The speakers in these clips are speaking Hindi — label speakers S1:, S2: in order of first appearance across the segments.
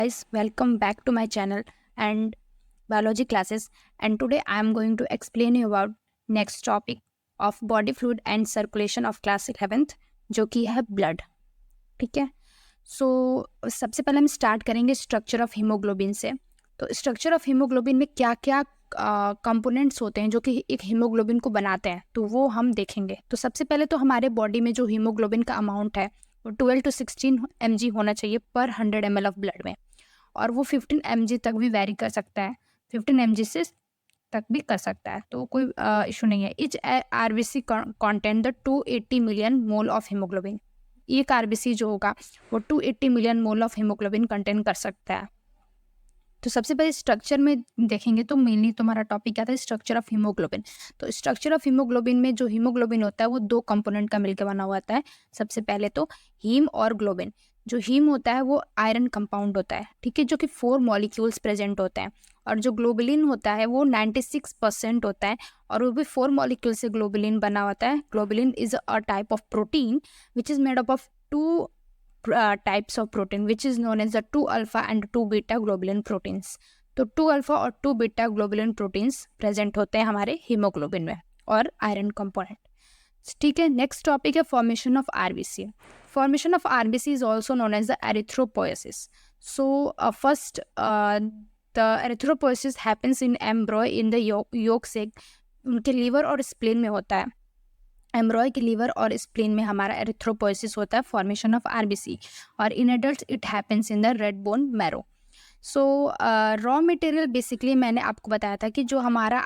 S1: Guys, welcome back to my channel and biology classes, and today I am going to explain you about next topic of body fluid and circulation of class 11th जो कि है ब्लड. ठीक है. सो सबसे पहले हम स्टार्ट करेंगे स्ट्रक्चर ऑफ हीमोग्लोबिन से. तो स्ट्रक्चर ऑफ हीमोग्लोबिन में क्या क्या कंपोनेंट्स होते हैं जो कि एक हीमोग्लोबिन को बनाते हैं, तो वो हम देखेंगे. तो सबसे पहले तो हमारे बॉडी में जो हीमोग्लोबिन का अमाउंट है वो 12 to 16 mg होना चाहिए पर 100 ml ऑफ ब्लड में, और वो 15 mg तक भी वेरी कर सकता है, 15 mg से तक भी कर सकता है, तो कोई इशू नहीं है. Etch RBC content the 280 million mole of haemoglobin. एक आरबीसी जो होगा वो 280 million mole of haemoglobin contain कर सकता है. तो सबसे पहले स्ट्रक्चर में देखेंगे तो मेनली तुम्हारा टॉपिक क्या था, स्ट्रक्चर ऑफ हीमोग्लोबिन. तो स्ट्रक्चर ऑफ हीमोग्लोबिन में जो हीमोग्लोबिन होता है वो दो कंपोनेंट का मिलकर बना हुआ होता है. सबसे पहले तो हीम और ग्लोबिन. जो हीम होता है वो आयरन कंपाउंड होता है, ठीक है, जो कि 4 मॉलिक्यूल्स प्रेजेंट होते हैं. और जो ग्लोबुलिन होता है वो 96% होता है, और वो भी 4 मॉलिक्यूल से ग्लोबुलिन बना होता है. Globulin is a type of protein which is made up of 2 types of protein which is known as the 2 alpha and 2 beta globulin proteins. तो 2 अल्फा और 2 बीटा ग्लोबुलिन प्रोटीन्स प्रेजेंट होते हैं हमारे हीमोग्लोबिन में और आयरन कंपोनेंट. ठीक है. नेक्स्ट टॉपिक है formation of RBC. Formation of RBC is also known as the erythropoiesis. So first the erythropoiesis happens in embryo in the yolk sac. उनके लीवर और स्प्लीन में होता है. एम्ब्रॉय के लीवर और स्प्लीन में हमारा एरिथ्रोपोएसिस होता है, फॉर्मेशन ऑफ आरबीसी. और in adults it happens in the red bone marrow. So raw material basically मैंने आपको बताया था कि जो हमारा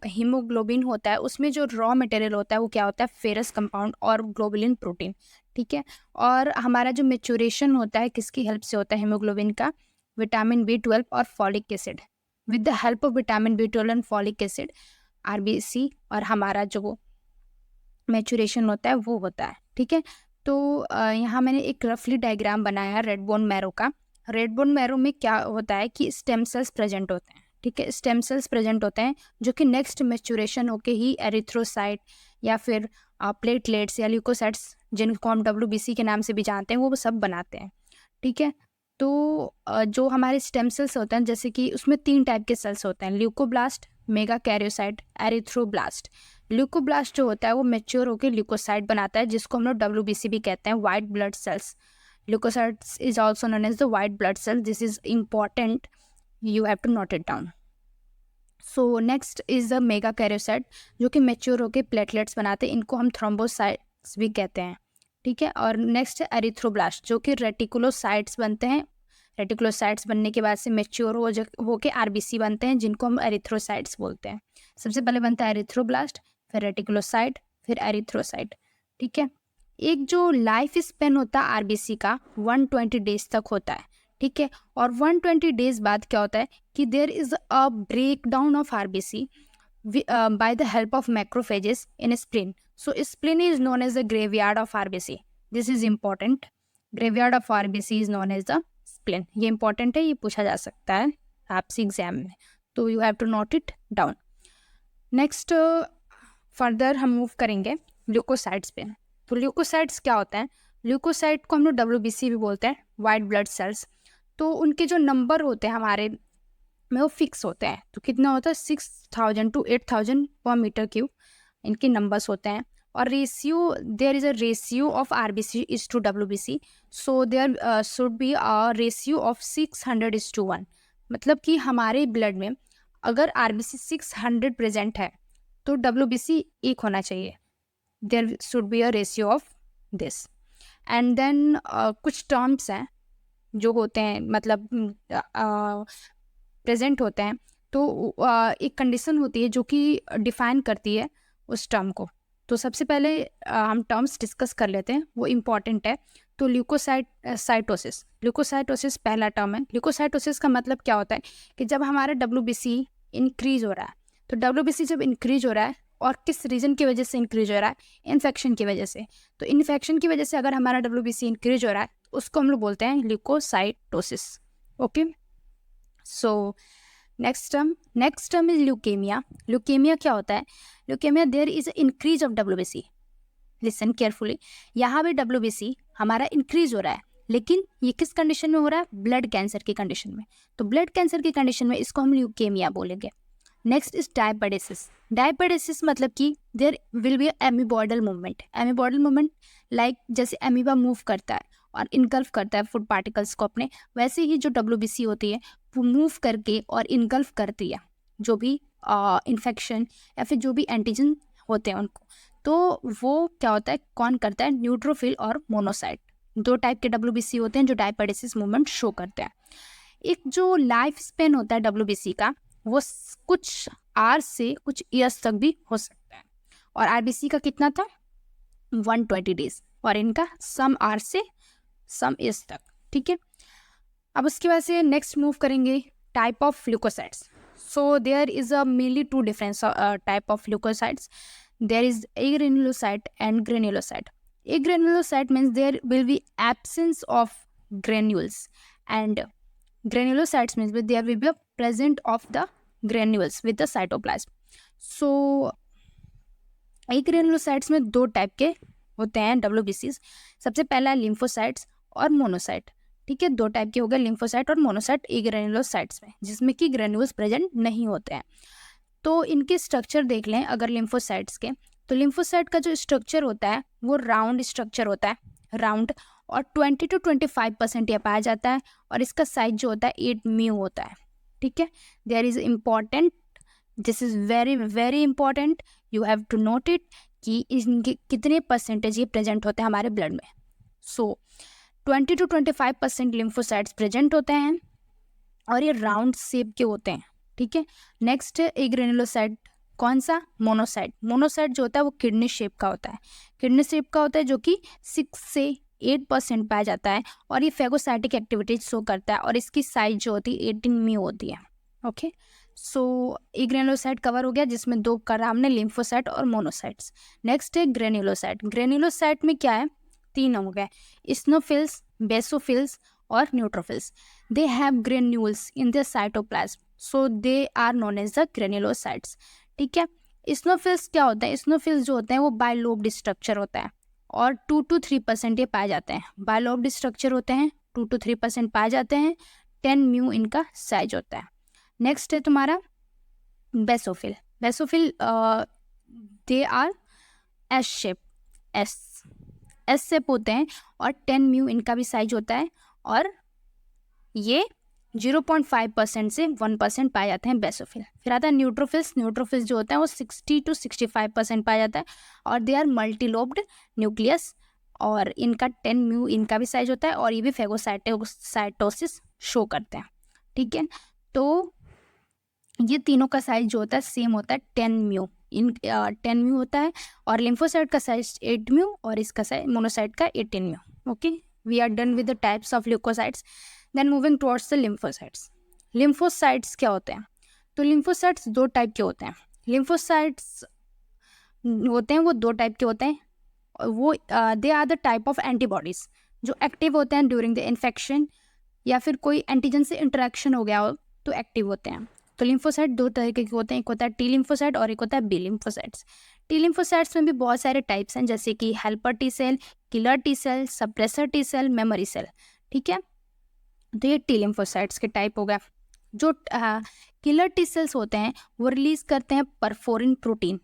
S1: हीमोग्लोबिन होता है उसमें जो रॉ मटेरियल होता है वो क्या होता है, फेरस कंपाउंड और ग्लोबुलिन प्रोटीन. ठीक है. और हमारा जो मेचुरेशन होता है किसकी हेल्प से होता है हीमोग्लोबिन का, विटामिन B12 और folic acid. With the help of vitamin B12 and folic acid RBC और हमारा जो मैचुरेशन होता है वो होता है. ठीक है. तो यहाँ मैंने एक रफली डायग्राम बनाया है रेड बोन मैरो का. रेड बोन मैरो में क्या होता है कि स्टेम सेल्स प्रेजेंट होते हैं. ठीक है. स्टेम सेल्स प्रेजेंट होते हैं जो कि नेक्स्ट मैचुरेशन होके ही एरिथ्रोसाइट या फिर प्लेटलेट्स या ल्यूकोसाइट्स, जिनको हम WBC के नाम से भी जानते हैं, वो सब बनाते हैं. ठीक है. तो जो हमारे स्टेम सेल्स होते हैं जैसे कि उसमें 3 टाइप के सेल्स होते हैं, ल्यूकोब्लास्ट, मेगा कैरियोसाइट, एरिथ्रोब्लास्ट. ल्यूकोब्लास्ट जो होता है वो मैच्योर होकर ल्यूकोसाइट बनाता है जिसको हम लोग WBC भी कहते हैं, white blood cells. Leukocytes is also known as the white blood cells. This is important, you have to note it down. So next is the megakaryocyte जो कि मैच्योर होकर प्लेटलेट्स बनाते हैं, इनको हम थ्रोम्बोसाइट्स भी कहते हैं. ठीक है. और नेक्स्ट है एरिथ्रोब्लास्ट जो कि रेटिकुलोसाइट्स बनते हैं. रेटिकुलोसाइट्स बनने के बाद से मैच्योर होके आरबीसी बनते हैं जिनको हम एरिथ्रोसाइट्स बोलते हैं. सबसे पहले बनता है एरिथ्रोब्लास्ट, फिर रेटिकुलोसाइट, फिर एरिथ्रोसाइट. ठीक है. एक जो लाइफ स्पेन होता है आरबीसी का 120 डेज तक होता है. ठीक है. और 120 डेज बाद क्या होता है कि there is a break down of RBC by the help of macrophages in spleen. So spleen is known as the graveyard of RBC. This is important. Graveyard of RBC is known as the spleen. ये important है, ये पूछा जा सकता है आपसे एग्जाम में, तो you have to note it down. Next further हम मूव करेंगे ल्यूकोसाइट्स पे. तो ल्यूकोसाइट्स क्या होता है, ल्यूकोसाइट को हम लोग WBC भी बोलते हैं, वाइट ब्लड सेल्स. तो उनके जो नंबर होते हैं हमारे में वो फिक्स होते हैं. तो कितना होता है, 6000 to 8000 पर मीटर क्यूब इनके नंबर्स होते हैं. और ratio, there is a ratio of RBC is to WBC. So there should be a ratio of 600:1. मतलब कि हमारे ब्लड में अगर आरबीसी 600 प्रेजेंट है तो WBC 1 होना चाहिए. There should be a ratio of this. And then कुछ टर्म्स हैं जो होते हैं, मतलब प्रेजेंट होते हैं. तो एक कंडीशन होती है जो कि डिफाइन करती है उस टर्म को. तो सबसे पहले हम टर्म्स डिस्कस कर लेते हैं, वो इम्पॉर्टेंट है. तो ल्यूकोसाइटोसिस. ल्यूकोसाइटोसिस पहला टर्म है. ल्यूकोसाइटोसिस का मतलब क्या होता है कि जब हमारा WBC इंक्रीज हो रहा है, तो WBC जब इंक्रीज हो रहा है और किस रीजन की वजह से इंक्रीज हो रहा है, इन्फेक्शन की वजह से. तो इन्फेक्शन की वजह से अगर हमारा WBC इंक्रीज हो रहा है उसको हम लोग बोलते हैं leukocytosis. Okay. So next term is leukemia. Leukemia क्या होता है, leukemia there is increase of WBC. Listen carefully, यहाँ भी WBC हमारा इंक्रीज हो रहा है लेकिन ये किस कंडीशन में हो रहा है? ब्लड कैंसर की कंडीशन में। तो ब्लड कैंसर की कंडीशन में इसको हम ल्यूकेमिया बोलेंगे। Next is diapedesis. डायपेडेसिस मतलब कि there will be amoeboidal movement. Amoeboidal movement like जैसे एमीबा मूव करता है और इनगल्फ करता है फूड पार्टिकल्स को अपने, वैसे ही जो WBC होती है वो मूव करके और इनगल्फ करती है जो भी इन्फेक्शन या फिर जो भी एंटीजन होते हैं उनको। तो वो क्या होता है, कौन करता है? न्यूट्रोफिल और मोनोसाइट। दो टाइप के WBC होते हैं जो डायपेडेसिस मूवमेंट शो करते हैं। एक जो लाइफ स्पेन होता है WBC का, वो कुछ आवर्स से कुछ ईयर्स तक भी हो सकता है। और RBC का कितना था? 120 डेज। और इनका सम आवर्स से सम ईयर्स तक। ठीक है, अब उसके बाद से नेक्स्ट मूव करेंगे type of leukocytes. So there is a mainly two difference type of leukocytes. There is agranulocyte and granulocyte. Agranulocyte means there will be absence of granules, and granulocytes means there will be a present of the granules with the cytoplasm. So agranulocytes में दो टाइप के होते हैं WBCs. सबसे पहला है लिम्फोसाइट्स और मोनोसाइट. ठीक है, दो टाइप के हो गए लिम्फोसाइट और मोनोसाइट एग्रेनुलोसाइट्स में, जिसमें कि ग्रेन्यूल्स प्रेजेंट नहीं होते हैं. तो इनके स्ट्रक्चर देख लें अगर लिम्फोसाइट्स के, तो लिम्फोसाइट का जो स्ट्रक्चर होता है वो राउंड स्ट्रक्चर होता है, राउंड, और 20 to 25% यह पाया जाता है. और इसका साइज जो होता है 8 म्यू होता है. ठीक है, there is important, this is very very important, you have to note it कि इनके कितने परसेंटेज ये प्रेजेंट होते हैं हमारे ब्लड में. सो 20 to 25% लिम्फोसाइट्स प्रेजेंट होते हैं और ये राउंड शेप के होते हैं. ठीक है, नेक्स्ट एग्रेनुलोसाइट. कौन सा? मोनोसाइट. मोनोसाइट जो होता है वो किडनी शेप का होता है, किडनी शेप का होता है, जो कि 6 से 8% पाया जाता है. और ये फेगोसाइटिक एक्टिविटीज शो करता है और इसकी साइज जो होती है 18 म्यू होती है. ओके, सो एग्रेनुलोसाइट कवर हो गया, जिसमें दो का नाम है लिम्फोसाइट और मोनोसाइट्स. नेक्स्ट है ग्रेन्युलोसाइट. ग्रेन्युलोसाइट में क्या है? 3 हो गए, इस्नोफिल्स, बेसोफिल्स और neutrophils. They have granules in the cytoplasm, so they are known as the granulocytes. ठीक है, इस्नोफिल्स क्या होता है? इस्नोफिल्स जो होते हैं वो बायलोब्ड स्ट्रक्चर होता है और 2 to 3% ये पाए जाते हैं. बायलोब्ड स्ट्रक्चर होते हैं, 2 to 3% पाए जाते हैं. 10 म्यू इनका साइज होता है. नेक्स्ट है तुम्हारा basophil. Basophil they R S shape, S shape होते हैं और 10 म्यू इनका भी साइज होता है. और ये 0.5% से 1% पाए जाते हैं बेसोफिल. फिर आता है न्यूट्रोफिल्स. न्यूट्रोफिल्स जो होता है वो 60 to 65% पाया जाता है और दे आर मल्टीलोब्ड न्यूक्लियस और इनका 10 म्यू इनका भी साइज होता है और ये भी फेगोसाइटोसिस शो करते हैं. ठीक है, तो ये तीनों का साइज जो होता है सेम होता है 10 म्यू. 10 म्यू होता है और लिम्फोसाइट का साइज 8 म्यू और इसका साइज मोनोसाइट का 18 mu. Okay, we are done with the types of leukocytes. Then moving towards the lymphocytes. Lymphocytes क्या होते हैं? तो लिम्फोसाइट्स दो टाइप के होते हैं. लिम्फोसाइट्स होते हैं वो दो टाइप के होते हैं. वो they are the type of antibodies जो एक्टिव होते हैं ड्यूरिंग द इन्फेक्शन या फिर कोई एंटीजन से इंटरेक्शन हो गया हो तो एक्टिव होते हैं. तो लिम्फोसाइट दो तरह के होते हैं, एक होता है टी लिम्फोसाइट और एक होता है बी लिम्फोसाइट्स. टी लिम्फोसाइट्स में भी बहुत सारे टाइप्स हैं, जैसे कि helper T cell, killer T cell, suppressor T cell, memory cell. ठीक है, तो ये टी लिम्फोसाइट्स के टाइप हो गया. जो किलर टी सेल्स होते हैं वो रिलीज करते हैं परफोरिन प्रोटीन.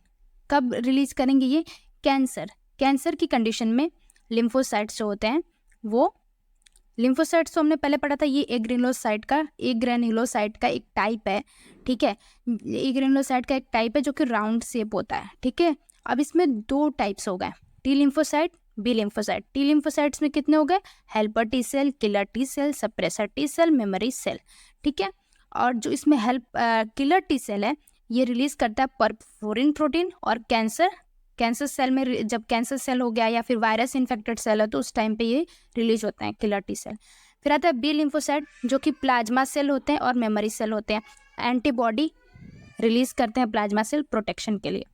S1: कब रिलीज करेंगे ये? कैंसर की कंडीशन में लिम्फोसाइट्स जो होते हैं वो, लिम्फोसाइट्स तो हमने पहले पढ़ा था, ये एग्रेनुलोसाइट का एक टाइप है. ठीक है, एग्रेनुलोसाइट का एक टाइप है जो कि राउंड शेप होता है. ठीक है, अब इसमें दो टाइप्स हो गए, T lymphocyte, B lymphocyte. T lymphocytes में कितने हो गए? Helper T cell, killer T cell, suppressor T cell, memory cell. ठीक है, और जो इसमें किलर टी सेल है ये रिलीज करता है परफोरिन प्रोटीन और कैंसर सेल में, जब कैंसर सेल हो गया या फिर वायरस इन्फेक्टेड सेल है तो उस टाइम पे ये रिलीज होते हैं किलर टी सेल. फिर आता है बी लिम्फोसाइट जो कि प्लाज्मा सेल होते हैं और मेमोरी सेल होते हैं. एंटीबॉडी रिलीज करते हैं प्लाज्मा सेल प्रोटेक्शन के लिए.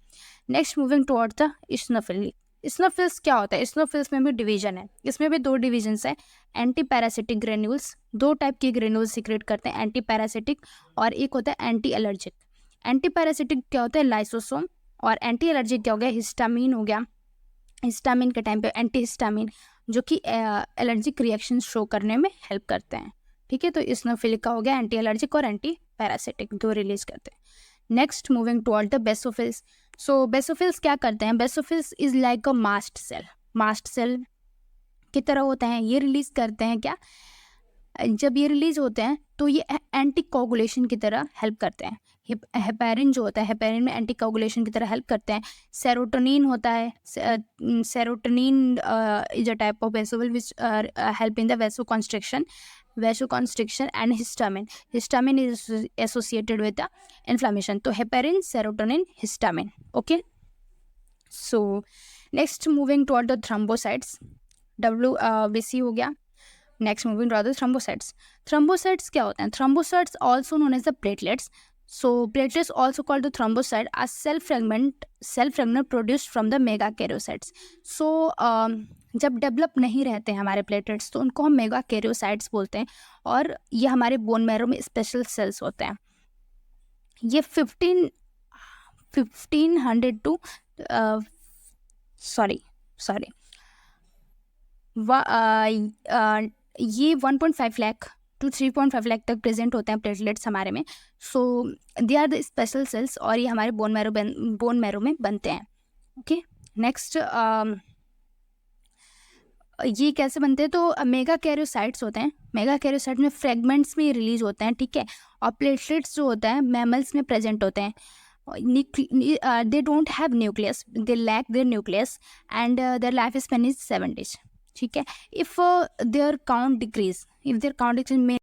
S1: Next moving towards the eosinophil. इस्नोफिल्स क्या होता है? इस्नोफिल्स में भी डिवीजन है, इसमें भी दो डिविजन्स है. एंटी पैरासिटिक ग्रेन्यूल्स, दो टाइप के ग्रेन्यूल्स सीक्रेट करते हैं, एंटी पैरासिटिक और एक होता है एंटी एलर्जिक. एंटी पैरासिटिक क्या होता है? लाइसोसोम. और एंटी एलर्जिक क्या हो गया? हिस्टामिन हो गया. हिस्टामिन के टाइम पे एंटी हिस्टामिन. जो कि एलर्जिक रिएक्शन शो करने में हेल्प करते हैं। ठीक है, तो इस्नोफिलिक का हो गया एंटी एलर्जिक और एंटी पैरासिटिक, दो रिलीज करते हैं। Next moving toward the basophils. So basophils क्या करते हैं? Basophils is like a mast cell, mast cell की तरह होते हैं। ये रिलीज करते हैं क्या? जब ये रिलीज होते हैं तो ये एंटी कोगुलेशन की तरह हेल्प करते हैं। हेपेरिन जो होता है, हेपेरिन में एंटी कोगुलेशन की तरह हेल्प करते हैं। सेरोटोनिन होता है, serotonin is a type of basophil which help in the vasoconstriction and histamine is associated with the inflammation. तो heparin, serotonin, histamine. Okay, so next moving toward the thrombocytes, WBC हो गया। Next moving to the thrombocytes. Thrombocytes क्या होते हैं? Thrombocytes also known as the platelets. So platelets also called the thrombocyte are cell fragment produced from the megakaryocytes. So जब डेवलप नहीं रहते हैं हमारे प्लेटलेट्स तो उनको हम मेगाकैरियोसाइट्स बोलते हैं, और ये हमारे बोन मैरो में स्पेशल सेल्स होते हैं। ये 1500 टू ये 1.5 लाख टू 3.5 लाख तक प्रेजेंट होते हैं प्लेटलेट्स हमारे में। So they are the special cells, और ये हमारे बोन मैरो में बनते हैं। ओके, नेक्स्ट ये कैसे बनते हैं? तो मेगा कैरियोसाइट्स होते हैं। मेगा कैरियोसाइट में फ्रेगमेंट्स में रिलीज होते हैं, ठीक है। और प्लेटलेट्स जो होता है मैमल्स में प्रेजेंट होते हैं। They don't have nucleus, they lack their nucleus, and their life span is 7 days। ठीक है, इफ देयर काउंट डिक्रीज में